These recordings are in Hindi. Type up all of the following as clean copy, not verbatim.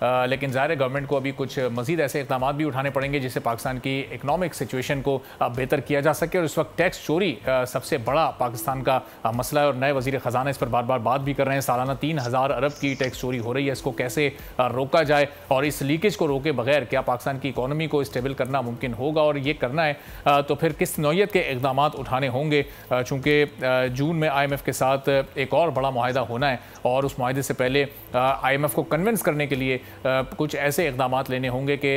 लेकिन ज़ाहिर है गवर्नमेंट को अभी कुछ मज़ीद ऐसे इक़दाम भी उठाने पड़ेंगे जिससे पाकिस्तान की इकनॉमिक सिचुएशन को बेहतर किया जा सके। और इस वक्त टैक्स चोरी सबसे बड़ा पाकिस्तान का मसला है और नए वज़ीर ख़जाना इस पर बार बार बात भी कर रहे हैं। सालाना 3000 अरब की टैक्स चोरी हो रही है, इसको कैसे रोका जाए और इस लीकेज को रोके बगैर क्या पाकिस्तान की इकॉनमी को स्टेबल करना मुमकिन होगा, और ये करना है तो फिर किस नौयत के इक़दाम उठाने होंगे। चूँकि जून में IMF के साथ एक और बड़ा मुआहिदा होना है और उस मुआहिदे से पहले IMF को कन्विंस करने के लिए कुछ ऐसे इक़दाम लेने होंगे कि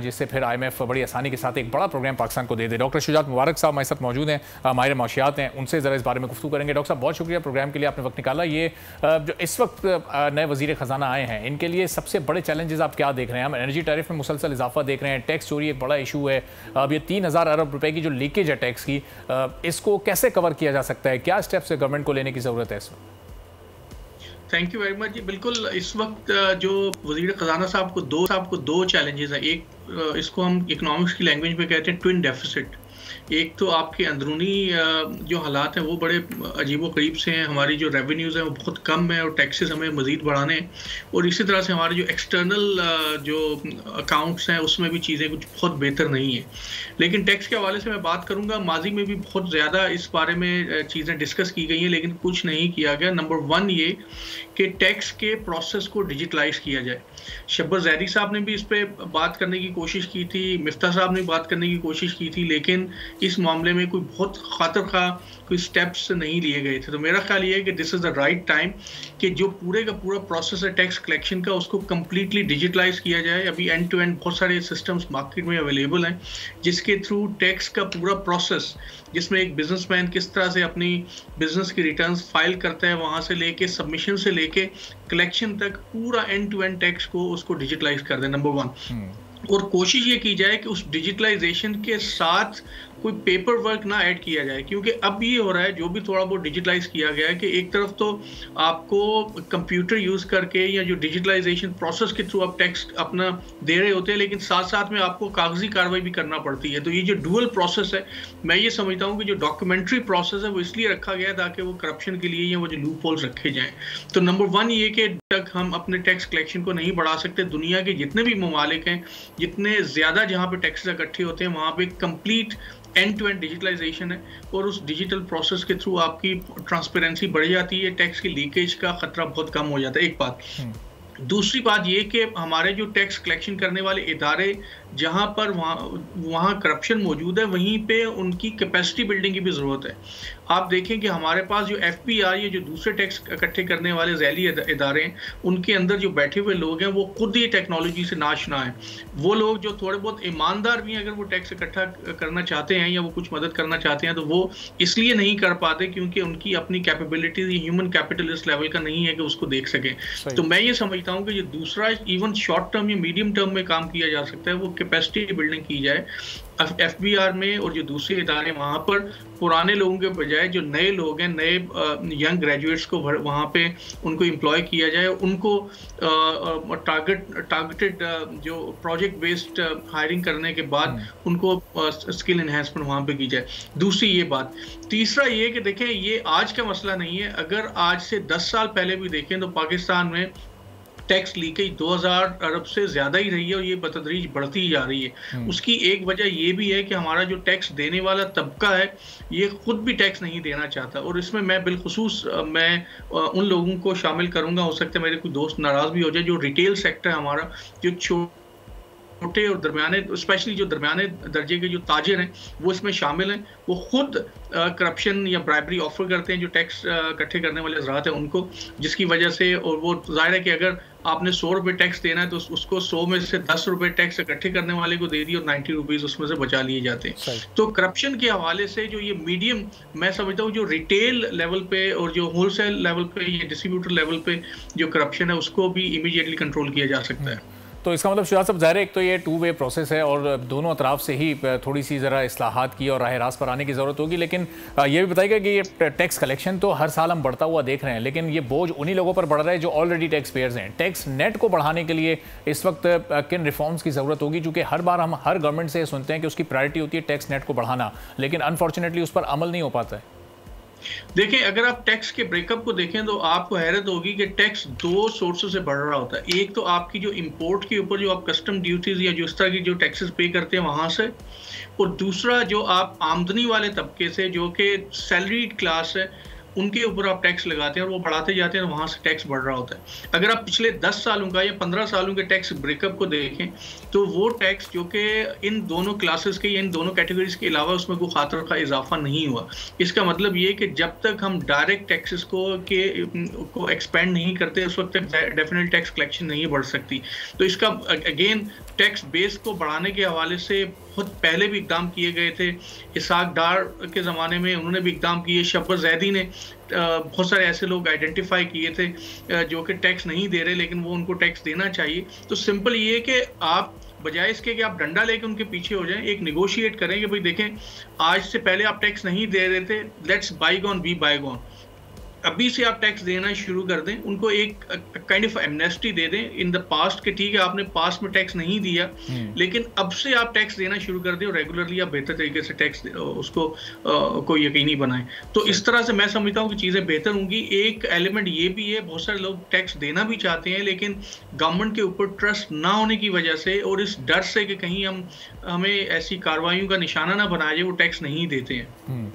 जिससे फिर IMF बड़ी आसानी के साथ एक बड़ा प्रोग्राम पाकिस्तान को दे दे। डॉक्टर शुजात मुबारक साहब हमारे साथ मौजूद हैं, माहिर मौशियात हैं, उनसे ज़रा इस बारे में गुफ्तगू करेंगे। डॉक्टर साहब बहुत शुक्रिया प्रोग्राम के लिए, आपने वक्त निकाला। ये जो इस वक्त नए वज़ीर ख़जाना आए हैं, इनके लिए सबसे बड़े चैलेंजेस आप क्या देख रहे हैं? हम एनर्जी टैरिफ में मुसलसल इजाफा देख रहे हैं, टैक्स चोरी एक बड़ा इशू है, अब ये 3000 अरब रुपए की जो लीकेज है टैक्स की, इसको कैसे कवर किया जा सकता है? क्या स्टेप्स गवर्नमेंट को लेने की ज़रूरत है इसमें? थैंक यू वेरी मच जी। बिल्कुल, इस वक्त जो वज़ीर ख़जाना साहब को दो चैलेंजेस हैं। एक इसको हम इकोनॉमिक्स की लैंग्वेज में कहते हैं ट्विन डेफिसिट। एक तो आपके अंदरूनी जो हालात हैं वो बड़े अजीबोगरीब से हैं, हमारी जो रेवेन्यूज़ हैं वो बहुत कम है और टैक्सेस हमें मज़ीद बढ़ाने हैं, और इसी तरह से हमारे जो एक्सटर्नल जो अकाउंट्स हैं उसमें भी चीज़ें कुछ बहुत बेहतर नहीं है। लेकिन टैक्स के हवाले से मैं बात करूँगा, माजी में भी बहुत ज़्यादा इस बारे में चीज़ें डिस्कस की गई हैं लेकिन कुछ नहीं किया गया। नंबर 1 ये कि टैक्स के प्रोसेस को डिजिटलाइज किया जाए। शब्बर ज़ैदी साहब ने भी इस पे बात करने की कोशिश की थी, मिफ्ता साहब ने बात करने की कोशिश की थी, लेकिन इस मामले में कोई बहुत खातिर खा कोई स्टेप्स नहीं लिए गए थे। तो मेरा ख्याल ये है कि this is the right time कि जो पूरे का पूरा प्रोसेस है टैक्स कलेक्शन का उसको कम्प्लीटली डिजिटलाइज किया जाए। अभी एंड टू एंड बहुत सारे सिस्टम्स मार्केट में अवेलेबल हैं जिसके थ्रू टैक्स का पूरा प्रोसेस, जिसमें एक बिजनेसमैन किस तरह से अपनी बिजनेस की रिटर्न्स फाइल करता है, वहाँ से लेके सबमिशन से लेके कलेक्शन तक पूरा एंड टू एंड टैक्स को उसको डिजिटलाइज कर दें, नंबर 1। और कोशिश ये की जाए कि उस डिजिटलाइजेशन के साथ कोई पेपर वर्क ना ऐड किया जाए, क्योंकि अब ये हो रहा है जो भी थोड़ा बहुत डिजिटलाइज किया गया है कि एक तरफ तो आपको कंप्यूटर यूज़ करके या जो डिजिटलाइजेशन प्रोसेस के थ्रू आप टैक्स अपना दे रहे होते हैं, लेकिन साथ साथ में आपको कागजी कार्रवाई भी करना पड़ती है। तो ये जो डुअल प्रोसेस है, मैं ये समझता हूँ कि जो डॉक्यूमेंट्री प्रोसेस है वो इसलिए रखा गया है ताकि वो करप्शन के लिए या वो जो लूप होल्स रखे जाएँ। तो नंबर 1 ये कि तक हम अपने टैक्स कलेक्शन को नहीं बढ़ा सकते। दुनिया के जितने भी ममालिक हैं, जितने ज़्यादा जहाँ पे टैक्सेस इकट्ठे होते हैं वहाँ पे complete end to end digitalisation है और उस डिजिटल प्रोसेस के थ्रू आपकी ट्रांसपेरेंसी बढ़ जाती है, टैक्स की लीकेज का खतरा बहुत कम हो जाता है। एक बात। दूसरी बात ये कि हमारे जो टैक्स कलेक्शन करने वाले इदारे जहाँ पर वहाँ करप्शन मौजूद है, वहीं पे उनकी कैपेसिटी बिल्डिंग की भी ज़रूरत है। आप देखें कि हमारे पास जो FBR ये जो दूसरे टैक्स इकट्ठे करने वाले ज़ैली इदारे हैं, उनके अंदर जो बैठे हुए लोग हैं वो खुद ही टेक्नोलॉजी से नाशना है। वो लोग जो थोड़े बहुत ईमानदार भी हैं, अगर वो टैक्स इकट्ठा करना चाहते हैं या वो कुछ मदद करना चाहते हैं तो वो इसलिए नहीं कर पाते क्योंकि उनकी अपनी कैपेबिलिटी ह्यूमन कैपिटल इस लेवल का नहीं है कि उसको देख सकें। तो मैं ये समझता हूँ कि जो दूसरा इवन शॉर्ट टर्म या मीडियम टर्म में काम किया जा सकता है वो कैपेसिटी बिल्डिंग की जाए FBR में, और जो दूसरे इदारे वहाँ पर पुराने लोगों के बजाय जो नए लोग हैं, नए यंग ग्रेजुएट्स को वहाँ पे उनको एम्प्लॉय किया जाए, उनको टारगेटेड जो प्रोजेक्ट बेस्ड हायरिंग करने के बाद उनको स्किल एनहेंसमेंट वहाँ पे की जाए। दूसरी ये बात। तीसरा ये कि देखें, ये आज का मसला नहीं है। अगर आज से 10 साल पहले भी देखें तो पाकिस्तान में टैक्स लीकेज 2000 अरब से ज़्यादा ही रही है और ये बतदरीज बढ़ती ही जा रही है। उसकी एक वजह ये भी है कि हमारा जो टैक्स देने वाला तबका है ये खुद भी टैक्स नहीं देना चाहता, और इसमें मैं बिलखुसूस मैं उन लोगों को शामिल करूँगा, हो सकता है मेरे कोई दोस्त नाराज़ भी हो जाए, जो रिटेल सेक्टर है हमारा, जो छोटे और दरमियाने, स्पेशली जो दरमियाने दर्जे के जो ताजिर हैं वो इसमें शामिल हैं। वो खुद करप्शन या ब्राइबरी ऑफर करते हैं जो टैक्स इकट्ठे करने वाले हज़रात हैं उनको, जिसकी वजह से, और वो जाहिर है कि अगर आपने 100 रुपये टैक्स देना है तो उसको 100 में से 10 रुपये टैक्स इकट्ठे करने वाले को दे दिए और 90 रुपीज़ उसमें से बचा लिए जाते हैं। तो करप्शन के हवाले से जो ये मीडियम, मैं समझता हूँ जो रिटेल लेवल पे और जो होलसेल लेवल पे या डिस्ट्रीब्यूटर लेवल पे जो करप्शन है उसको भी इमीडिएटली कंट्रोल किया जा सकता है। तो इसका मतलब शुजात साहब, ज़ाहिर है एक तो ये 2 वे प्रोसेस है और दोनों अतराफ से ही थोड़ी सी ज़रा इस्लाहात की और राह रास्त पर आने की ज़रूरत होगी। लेकिन ये भी बताइएगा कि ये टैक्स कलेक्शन तो हर साल हम बढ़ता हुआ देख रहे हैं, लेकिन ये बोझ उन्हीं लोगों पर बढ़ रहा है जो ऑलरेडी टैक्स पेयर्स हैं। टैक्स नेट को बढ़ाने के लिए इस वक्त किन रिफॉर्म्स की ज़रूरत होगी? चूँकि हर बार हम हर गवर्नमेंट से सुनते हैं कि उसकी प्रायोरिटी होती है टैक्स नेट को बढ़ाना, लेकिन अनफॉर्चुनेटली उस पर अमल नहीं हो पाता है। देखें, अगर आप टैक्स के ब्रेकअप को देखें तो आपको हैरत होगी कि टैक्स दो सोर्सेज से बढ़ रहा होता है। एक तो आपकी जो इंपोर्ट के ऊपर जो आप कस्टम ड्यूटीज या जो इस तरह की जो टैक्सेस पे करते हैं वहां से, और दूसरा जो आप आमदनी वाले तबके से जो कि सैलरीड क्लास है उनके ऊपर आप टैक्स लगाते हैं और वो बढ़ाते जाते हैं, वहां से टैक्स बढ़ रहा होता है। अगर आप पिछले 10 सालों का या 15 सालों के टैक्स ब्रेकअप को देखें तो वो टैक्स जो कि इन दोनों क्लासेस के या इन दोनों कैटेगरीज के अलावा उसमें कोई खातर का इजाफा नहीं हुआ। इसका मतलब ये कि जब तक हम डायरेक्ट टैक्सेस को एक्सपेंड नहीं करते उस वक्त तक डेफिनेट टैक्स कलेक्शन नहीं बढ़ सकती। तो इसका अगेन टैक्स बेस को बढ़ाने के हवाले से बहुत पहले भी इकदाम किए गए थे। इसाक डार के ज़माने में उन्होंने भी इकदाम किए। शब्बत ज़ैदी ने बहुत सारे ऐसे लोग आइडेंटिफाई किए थे जो कि टैक्स नहीं दे रहे, लेकिन वो उनको टैक्स देना चाहिए। तो सिंपल ये कि आप बजाय इसके कि आप डंडा लेके उनके पीछे हो जाएं, एक निगोशिएट करें कि भाई देखें, आज से पहले आप टैक्स नहीं दे रहे थे, लेट्स बाईगॉन बी बाईगॉन, अभी से आप टैक्स देना शुरू कर दें। उनको एक काइंड ऑफ एमनेस्टी दे दें इन द पास्ट के ठीक है आपने पास्ट में टैक्स नहीं दिया, लेकिन अब से आप टैक्स देना शुरू कर दें और रेगुलरली आप बेहतर तरीके से टैक्स उसको को यकीनी बनाएं। तो इस तरह से मैं समझता हूँ कि चीज़ें बेहतर होंगी। एक एलिमेंट ये भी है, बहुत सारे लोग टैक्स देना भी चाहते हैं लेकिन गवर्नमेंट के ऊपर ट्रस्ट ना होने की वजह से और इस डर से कि कहीं हमें ऐसी कार्रवाइयों का निशाना ना बनाया जाए, वो टैक्स नहीं देते हैं।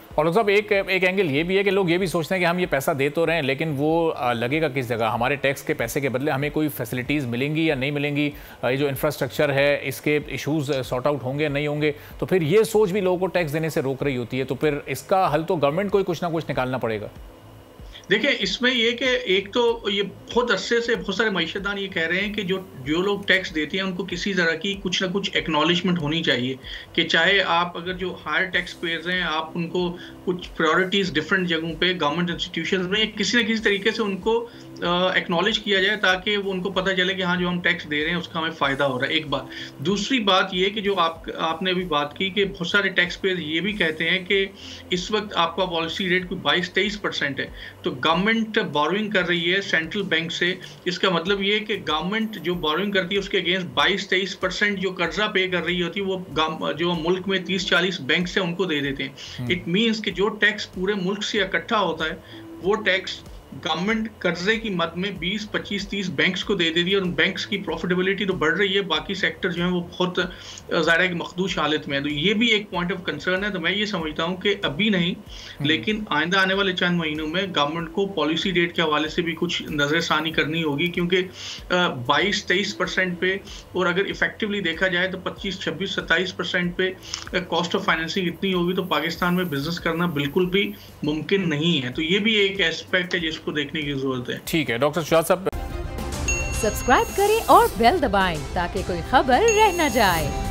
और डॉक्टर साहब एक एंगल ये भी है कि लोग ये भी सोचते हैं कि हम ये पैसा दे तो रहे हैं, लेकिन वो लगेगा किस जगह, हमारे टैक्स के पैसे के बदले हमें कोई फैसिलिटीज़ मिलेंगी या नहीं मिलेंगी, ये जो इंफ्रास्ट्रक्चर है इसके इश्यूज़ सॉर्ट आउट होंगे नहीं होंगे। तो फिर ये सोच भी लोगों को टैक्स देने से रोक रही होती है। तो फिर इसका हल तो गवर्नमेंट को ही कुछ ना कुछ निकालना पड़ेगा। देखिए, इसमें ये कि एक तो ये बहुत अरसे से बहुत सारे मईशतदान ये कह रहे हैं कि जो लोग टैक्स देते हैं उनको किसी तरह की कुछ ना कुछ एक्नॉलेजमेंट होनी चाहिए कि चाहे आप अगर जो हायर टैक्स पेयर्स हैं आप उनको कुछ प्रायोरिटीज डिफरेंट जगहों पे गवर्नमेंट इंस्टीट्यूशंस में किसी न किसी तरीके से उनको एक्नॉलेज किया जाए ताकि वो उनको पता चले कि हाँ जो हम टैक्स दे रहे हैं उसका हमें फ़ायदा हो रहा है। एक बात। दूसरी बात ये कि जो आपने अभी बात की कि बहुत सारे टैक्स पेयर ये भी कहते हैं कि इस वक्त आपका पॉलिसी रेट कोई 22-23% है, तो गवर्नमेंट बोरोइंग कर रही है सेंट्रल बैंक से। इसका मतलब ये कि गवर्नमेंट जो बोरोइंग करती है उसके अगेंस्ट 22-23% जो कर्जा पे कर रही होती है वो जो मुल्क में 30-40 बैंक से उनको दे देते हैं। इट मीन्स कि जो टैक्स पूरे मुल्क से इकट्ठा होता है वो टैक्स गवर्नमेंट कर्जे की मद में 20, 25, 30 बैंक्स को दे दी है और उन बैंक्स की प्रॉफिटेबिलिटी तो बढ़ रही है, बाकी सेक्टर जो है वो बहुत ज़्यादा एक मखदूश हालत में है। तो ये भी एक पॉइंट ऑफ कंसर्न है। तो मैं ये समझता हूँ कि अभी नहीं लेकिन आइंदा आने वाले चंद महीनों में गवर्नमेंट को पॉलिसी रेट के हवाले से भी कुछ नज़रसानी करनी होगी, क्योंकि 22-23% पे और अगर इफेक्टिवली देखा जाए तो 25-26-27% पे कॉस्ट ऑफ फाइनेंसिंग इतनी होगी तो पाकिस्तान में बिजनेस करना बिल्कुल भी मुमकिन नहीं है। तो ये भी एक एस्पेक्ट है जिसको देखने की जरूरत है। ठीक है डॉक्टर शुजात साहब, सब्सक्राइब करें और बेल दबाएं ताकि कोई खबर रह न जाए।